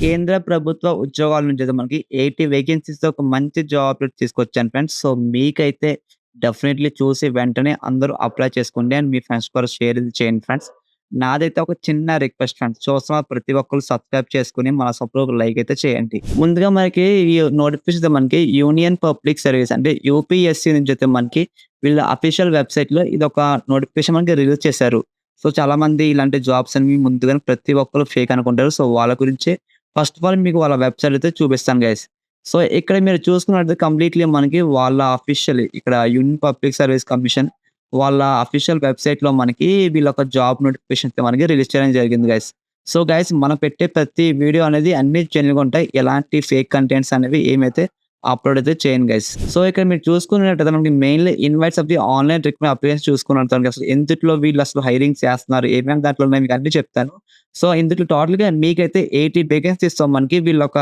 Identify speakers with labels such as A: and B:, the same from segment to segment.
A: కేంద్ర ప్రభుత్వ ఉద్యోగాల నుంచి అయితే మనకి 80 వేకెన్సీస్‌తో ఒక మంచి జాబ్ అప్డేట్ తీసుకొచ్చాను ఫ్రెండ్స్. సో, మీకైతే డెఫినైట్‌లీ చూసి వెంటనే అందరూ అప్లై చేసుకోండి. అండ్ మీ ఫ్రెండ్స్ కూడా షేర్ ఇది చేయండి ఫ్రెండ్స్. నాదైతే ఒక చిన్న రిక్వెస్ట్ ఫ్రెండ్స్. చూస్తున్న ప్రతి ఒక్కళ్ళు సబ్స్క్రైబ్ చేసుకొని మన సపోర్ట్ ఒక లైక్ అయితే చేయండి. ముందుగా మనకి ఈ నోటిఫికేషన్ మనకి యూనియన్ పబ్లిక్ సర్వీస్ అంటే యూపీఎస్‌సీ నుంచి అయితే మనకి వీళ్ళ అఫీషియల్ వెబ్‌సైట్‌లో ఇదొక నోటిఫికేషన్ మనకి రిలీజ్ చేశారు. సో, చాలామంది ఇలాంటి జాబ్స్ అనేవి ముందుగానే ప్రతి ఒక్కళ్ళు ఫేక్ అనుకుంటారు. సో, వాళ్ళ గురించే ఫస్ట్ ఆఫ్ ఆల్ మీకు వాళ్ళ వెబ్‌సైట్ అయితే చూపిస్తాను గైస్. సో, ఇక్కడ మీరు చూసుకున్నట్లయితే కంప్లీట్‌లీ మనకి వాళ్ళ అఫీషియల్ ఇక్కడ యూనియన్ పబ్లిక్ సర్వీస్ కమిషన్ వాళ్ళ అఫీషియల్ వెబ్‌సైట్‌లో మనకి వీళ్ళొక జాబ్ నోటిఫికేషన్ అయితే మనకి రిలీజ్ చేయడం జరిగింది గైస్. సో, గైస్ మనం పెట్టే ప్రతి వీడియో అనేది అన్నీ జెన్యూన్‌గా ఉంటాయి. ఎలాంటి ఫేక్ కంటెంట్స్ అనేవి ఏమైతే అప్‌లోడ్ అయితే చేయను గైస్. సో, ఇక్కడ మీరు చూసుకున్నట్టయితే మనకి mainly invites of the online recruitment applications చూసుకున్నట్లయితే అసలు ఎందుట్లో వీళ్ళు అసలు హైరింగ్ చేస్తున్నారు, ఏమేమి దాంట్లో ఉన్నాయి మీకు అన్నీ చెప్తాను. సో, ఇందులో టోటల్‌గా మీకైతే 80 వేకెన్సీస్‌తో మనకి వీళ్ళొక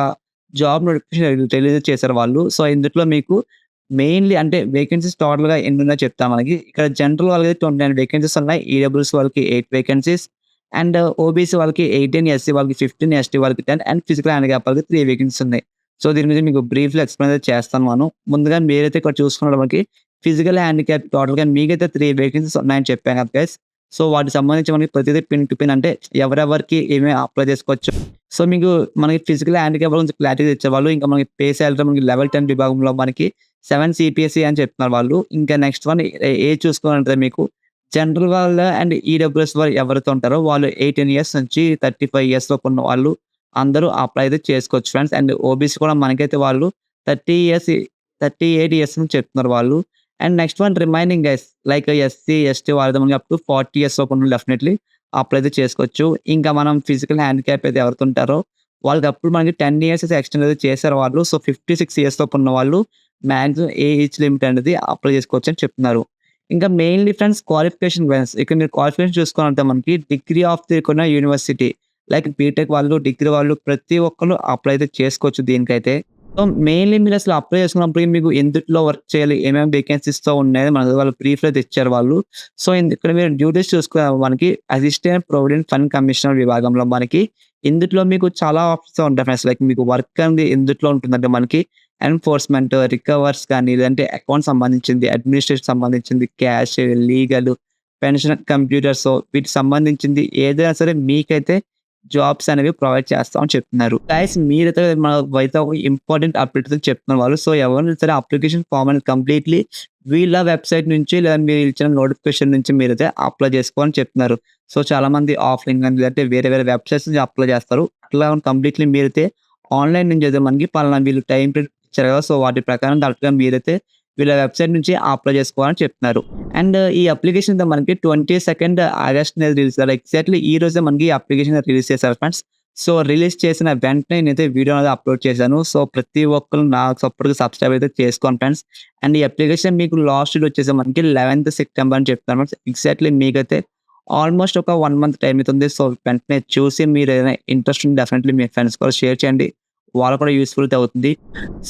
A: జాబ్ నోటిఫికేషన్ రిలీజ్ చేశారు వాళ్ళు. సో, ఇందులో మీకు మెయిన్‌లీ అంటే వేకెన్సీస్ టోటల్‌గా ఎన్నున్నాయో చెప్తా మనకి. ఇక్కడ జనరల్ వాళ్ళకి 29 వేకెన్సీస్ ఉన్నాయి. ఈడబ్ల్యూఎస్ వాళ్ళకి 8 వేకెన్సీస్ అండ్ ఓబీసీ వాళ్ళకి 18, ఎస్సీ వాళ్ళకి 15, ఎస్టీ వాళ్ళకి 10 అండ్ ఫిజికల్ హ్యాండిక్యాప్ వాళ్ళకి 3 వేకెన్సీస్ ఉన్నాయి. సో, దీని మీద మీకు బ్రీఫ్‌లో ఎక్స్‌ప్లెయిన్ అయితే చేస్తాను మనం. ముందుగా మీరైతే ఇక్కడ చూసుకున్నప్పుడు మనకి ఫిజికల్ హ్యాండిక్యాప్ టోటల్‌గా మీకైతే 3 వేకెన్సీస్ ఉన్నాయని చెప్పాను కదా గైస్. సో, వాటికి సంబంధించి మనకి ప్రతిదీ పిన్ టు పిన్ అంటే ఎవరెవరికి ఏమేమి అప్లై చేసుకోవచ్చు. సో, మీకు మనకి ఫిజికల్ హ్యాండిక్యాప్ గురించి క్లారిటీ ఇచ్చేవాళ్ళు. ఇంకా మనకి పే సాలరీ మనకి లెవెల్ 10 విభాగంలో మనకి 7 సీపీఎస్ఈ అని చెప్తున్నారు వాళ్ళు. ఇంకా నెక్స్ట్ వన్ ఏజ్ చూసుకోవాలంటే మీకు జనరల్ వాళ్ళు అండ్ ఈడబ్ల్యూఎస్ వాళ్ళు ఎవరైతే ఉంటారో వాళ్ళు 18 ఇయర్స్ నుంచి 35 ఇయర్స్ లోపు ఉన్న వాళ్ళు అందరూ అప్లై అయితే చేసుకోవచ్చు ఫ్రెండ్స్. అండ్ ఓబీసీ కూడా మనకైతే వాళ్ళు 30 ఇయర్స్ 38 ఇయర్స్ నుంచి చెప్తున్నారు వాళ్ళు. And next one remaining guys like SC, ST వాళ్ళది మనకి అప్ టు 40 ఇయర్స్ లోపు ఉన్నోళ్ళు డెఫినైట్‌లీ అప్లై అయితే చేసుకోవచ్చు. ఇంకా మనం ఫిజికల్ హ్యాండిక్యాప్ అయితే ఎవరైతే ఉంటారో వాళ్ళకి అప్పుడు మనకి 10 ఇయర్స్ అయితే ఎక్స్‌టెండ్ అయితే చేశారు వాళ్ళు. సో, 56 ఇయర్స్ లోపు ఉన్న వాళ్ళు మాక్సిమం ఏజ్ లిమిట్ అనేది అప్లై చేసుకోవచ్చు అని చెప్తున్నారు. ఇంకా మెయిన్‌లీ ఫ్రెండ్స్ క్వాలిఫికేషన్ వైస్ ఇక్కడ మీరు క్వాలిఫికేషన్ చూసుకున్నట్లయితే మనకి డిగ్రీ ఆఫ్ ది కొన్న యూనివర్సిటీ లైక్ బీటెక్ వాళ్ళు, డిగ్రీ వాళ్ళు ప్రతి ఒక్కళ్ళు అప్లై అయితే చేసుకోవచ్చు దీనికైతే. సో, మెయిన్‌లీ మీరు అసలు అప్లై చేసుకున్నప్పటికి మీకు ఎందులో వర్క్ చేయాలి, ఏమేమి వేకెన్సీస్‌తో ఉన్నాయి మనకి వాళ్ళు బ్రీఫ్‌లో అయితే ఇచ్చారు వాళ్ళు. సో, ఇక్కడ మీరు డ్యూటీస్ చూసుకున్న మనకి అసిస్టెంట్ ప్రొవిడెంట్ ఫండ్ కమిషనర్ విభాగంలో మనకి ఇందులో మీకు చాలా ఆప్షన్స్ ఉంటాయి ఫ్రెండ్స్. లైక్ మీకు వర్క్ అనేది ఎందులో ఉంటుందంటే మనకి ఎన్ఫోర్స్‌మెంట్, రికవర్స్ కానీ లేదంటే అకౌంట్స్ సంబంధించింది, అడ్మినిస్ట్రేషన్ సంబంధించింది, క్యాష్, లీగల్, పెన్షన్, కంప్యూటర్స్ వీటికి సంబంధించింది ఏదైనా సరే మీకైతే జాబ్స్ అనేవి ప్రొవైడ్ చేస్తామని చెప్తున్నారు. గైస్ మీరైతే మనకైతే ఒక ఇంపార్టెంట్ అప్డేట్ అయితే చెప్తున్నారు వాళ్ళు. సో, ఎవరైనా సరే అప్లికేషన్ ఫార్మ్ అనేది కంప్లీట్‌లీ వీళ్ళ వెబ్‌సైట్ నుంచి లేదా మీరు ఇచ్చిన నోటిఫికేషన్ నుంచి మీరైతే అప్లై చేసుకోవాలని చెప్తున్నారు. సో, చాలామంది ఆఫ్‌లైన్ గాని లేదంటే వేరే వేరే వెబ్‌సైట్స్ నుంచి అప్లై చేస్తారు. అట్లా కంప్లీట్‌లీ మీరైతే ఆన్‌లైన్ నుంచి అయితే మనకి పలానా వీళ్ళు టైం పీరియడ్ ఇచ్చారు కదా! సో, వాటి ప్రకారం కరెక్ట్‌గా మీరైతే వీళ్ళ వెబ్‌సైట్ నుంచి అప్లై చేసుకోవాలని చెప్తున్నారు. అండ్ ఈ అప్లికేషన్ అయితే మనకి 22 ఆగస్ట్ అనేది రిలీజ్ చేశారు. ఎగ్జాక్ట్‌లీ ఈ రోజే మనకి ఈ అప్లికేషన్ రిలీజ్ చేశారు ఫ్రెండ్స్. సో, రిలీజ్ చేసిన వెంటనే నేనైతే వీడియో అనేది అప్లోడ్ చేశాను. సో, ప్రతి ఒక్కరు నా సపోర్ట్‌కి సబ్స్క్రైబ్ అయితే చేసుకోండి ఫ్రెండ్స్. అండ్ ఈ అప్లికేషన్ మీకు లాస్ట్ డేట్ వచ్చేసి మనకి 11th సెప్టెంబర్ అని చెప్తాను ఫ్రెండ్స్. ఎగ్జాక్ట్‌లీ మీకైతే ఆల్మోస్ట్ ఒక 1 మంత్ టైం అవుతుంది. సో, వెంటనే చూసి మీరు ఏదైనా ఇంట్రెస్ట్ ఉంటే డెఫినెట్‌లీ మీ ఫ్రెండ్స్ కూడా షేర్ చేయండి. వాళ్ళకి కూడా యూజ్‌ఫుల్ అయితే అవుతుంది.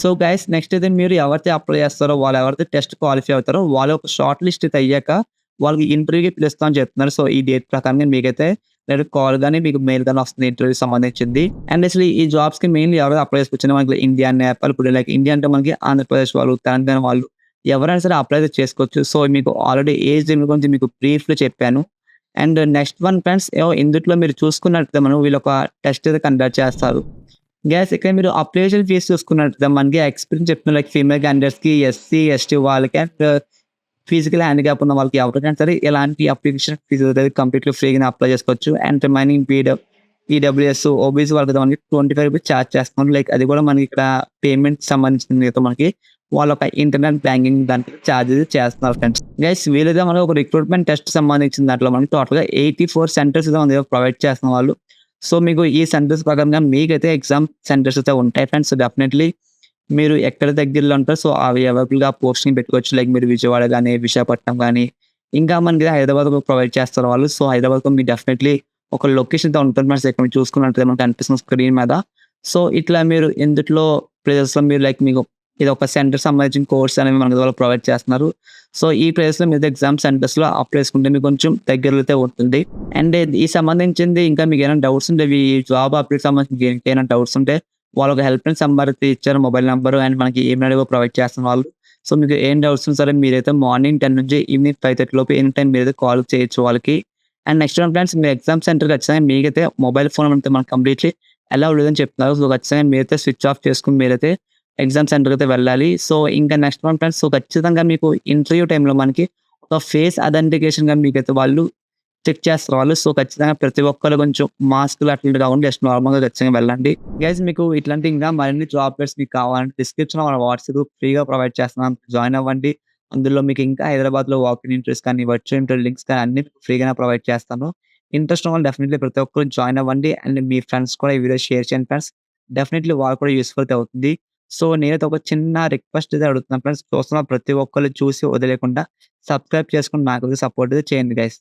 A: సో, గైస్ నెక్స్ట్ అయితే మీరు ఎవరైతే అప్లై చేస్తారో వాళ్ళు ఎవరైతే టెస్ట్ క్వాలిఫై అవుతారో వాళ్ళు ఒక షార్ట్ లిస్ట్ అయితే అయ్యాక వాళ్ళకి ఇంటర్వ్యూకి పిలుస్తామని చెప్తున్నారు. సో, ఈ డేట్ ప్రకారంగా మీకైతే డైరెక్ట్ కాల్ గాని, మీకు మెయిల్ గాని వస్తుంది ఇంటర్వ్యూకి సంబంధించింది. అండ్ అసలు ఈ జాబ్స్‌కి మెయిన్‌లీ ఎవరైతే అప్లై చేసుకోవచ్చంటే మనకి ఇండియా, నేపాల్ ఇప్పుడు లైక్ ఇండియా అంటే మనకి ఆంధ్రప్రదేశ్ వాళ్ళు, తెలంగాణ వాళ్ళు ఎవరైనా సరే అప్లై అయితే చేసుకోవచ్చు. సో, మీకు ఆల్రెడీ ఏజ్ లిమిట్ గురించి మీకు బ్రీఫ్‌లో చెప్పాను. అండ్ నెక్స్ట్ వన్ ఫ్రెండ్స్ ఇందులో మీరు చూసుకున్నట్లయితే మనం వీళ్ళొక టెస్ట్ అయితే కండక్ట్ చేస్తారు. గైస్ ఇక్కడ మీరు అప్లికేషన్ ఫీస్ చూసుకున్నట్లయితే మనకి ఎక్స్‌పీరియన్స్ చెప్తున్నారు లైక్ ఫీమేల్ క్యాండిడేట్స్‌కి, ఎస్సీ, ఎస్టీ వాళ్ళకి అండ్ ఫిజికల్ హ్యాండిక్యాప్ ఉన్న వాళ్ళకి ఎవరికైనా సరే ఎలాంటి అప్లికేషన్ ఫీజు అనేది కంప్లీట్‌లీ ఫ్రీగానే అప్లై చేసుకోవచ్చు. అండ్ రిమైనింగ్ ఈడబ్ల్యూఎస్, ఓబీసీ వాళ్ళకి మనకి రూ. 25 చార్జ్ చేస్తున్నారు. లైక్ అది కూడా మనకి ఇక్కడ పేమెంట్‌కి సంబంధించింది అయితే మనకి వాళ్ళొక ఇంటర్నెట్ బ్యాంకింగ్ దానికి చార్జెస్ చేస్తున్నారు ఫ్రెండ్స్. గైస్ వీళ్ళైతే మనకి ఒక రిక్రూట్మెంట్ టెస్ట్ సంబంధించిన దాంట్లో మనకి టోటల్‌గా 84 సెంటర్స్ అయితే మన దగ్గర ప్రొవైడ్ చేస్తున్న వాళ్ళు. సో, మీకు ఈ సెంటర్స్ ప్రకారంగా మీకైతే ఎగ్జామ్ సెంటర్స్ అయితే ఉంటాయి ఫ్రెండ్స్. సో, డెఫినెట్‌లీ మీరు ఎక్కడ దగ్గరలో ఉంటారో సో, అవి అవైలబుల్‌గా పోస్టింగ్ పెట్టుకోవచ్చు. లైక్ మీరు విజయవాడ గాని, విశాఖపట్నం గాని, ఇంకా మనకి హైదరాబాద్‌లో ప్రొవైడ్ చేస్తారు వాళ్ళు. సో, హైదరాబాద్‌లో మీకు డెఫినెట్‌లీ ఒక లొకేషన్ అయితే ఉంటుంది ఫ్రెండ్స్. ఇక్కడ మీరు చూసుకున్నట్లయితే మనకు కనిపిస్తుంది స్క్రీన్ మీద. సో, ఇట్లా మీరు ఇందుట్లో ప్లేసెస్‌లో మీరు లైక్ మీకు ఇది ఒక సెంటర్‌కి సంబంధించిన కోర్స్ అనేవి మనకి వాళ్ళు ప్రొవైడ్ చేస్తున్నారు. సో, ఈ ప్లేస్‌లో మీరు ఎగ్జామ్ సెంటర్స్‌లో అప్లై చేసుకుంటే మీకు కొంచెం దగ్గరలో అయితే ఉంటుంది. అండ్ ఈ సంబంధించింది ఇంకా మీకేమైనా డౌట్స్ ఉంటే ఈ జాబ్ అప్డేట్‌కి సంబంధించి దేనికైనా డౌట్స్ ఉంటే వాళ్ళు ఒక హెల్ప్ లైన్ నంబర్ అయితే ఇచ్చారు. మొబైల్ నంబరు అండ్ మనకి ఈమెయిల్ ఐడి ప్రొవైడ్ చేస్తున్నారు వాళ్ళు. సో, మీకు ఏం డౌట్స్ ఉన్నా సరే మీరైతే మార్నింగ్ 10 నుంచి ఈవినింగ్ 5:30 లోపు ఎనీ టైమ్ మీరైతే కాల్ చేయొచ్చు వాళ్ళకి. And next one friends me exam centre ఖచ్చితంగా మీకైతే మొబైల్ ఫోన్ అయితే మనకు కంప్లీట్‌లీ అలౌ లేదని చెప్తున్నారు. సో, ఖచ్చితంగా మీరైతే స్విచ్ ఆఫ్ చేసుకొని మీరైతే ఎగ్జామ్ సెంటర్‌కైతే వెళ్ళాలి. సో, ఇంకా నెక్స్ట్ వన్ ఫ్రెండ్స్ సో, ఖచ్చితంగా మీకు ఇంటర్వ్యూ టైమ్‌లో మనకి ఒక ఫేస్ ఐడెంటిఫికేషన్‌గా మీకైతే వాళ్ళు చెక్ చేస్తారు వాళ్ళు. సో, ఖచ్చితంగా ప్రతి ఒక్కళ్ళు కొంచెం మాస్క్‌లు అట్లాంటివి కాకుండా జస్ట్ నార్మల్‌గా ఖచ్చితంగా వెళ్ళండి. గైస్ మీకు ఇట్లాంటి ఇంకా మరిన్ని జాబ్ అప్డేట్స్ మీకు కావాలంటే డిస్క్రిప్షన్‌లో మన వాట్సాప్ గ్రూప్ ఫ్రీగా ప్రొవైడ్ చేస్తున్నాం. జాయిన్ అవ్వండి. అందులో మీకు ఇంకా హైదరాబాద్‌లో వాక్ ఇన్ ఇంటర్వ్యూస్ కానీ, వర్చువల్ ఇంటర్వ్యూ లింక్స్ కానీ అన్నీ ఫ్రీగానే ప్రొవైడ్ చేస్తాను. ఇంట్రెస్ట్ ఉన్న వాళ్ళు డెఫినెట్‌లీ ప్రతి ఒక్కరు జాయిన్ అవ్వండి. అండ్ మీ ఫ్రెండ్స్ కూడా ఈ వీడియో షేర్ చేయండి ఫ్రెండ్స్. డెఫినెట్‌లీ వాళ్ళు కూడా యూజ్‌ఫుల్ అయితే అవుతుంది. సో, నేనైతే ఒక చిన్న రిక్వెస్ట్ అయితే అడుగుతున్నాను ఫ్రెండ్స్. చూస్తున్న ప్రతి ఒక్కళ్ళు చూసి వదిలేయకుండా సబ్స్క్రైబ్ చేసుకొని నాకైతే సపోర్ట్ అయితే చేయండి గైస్.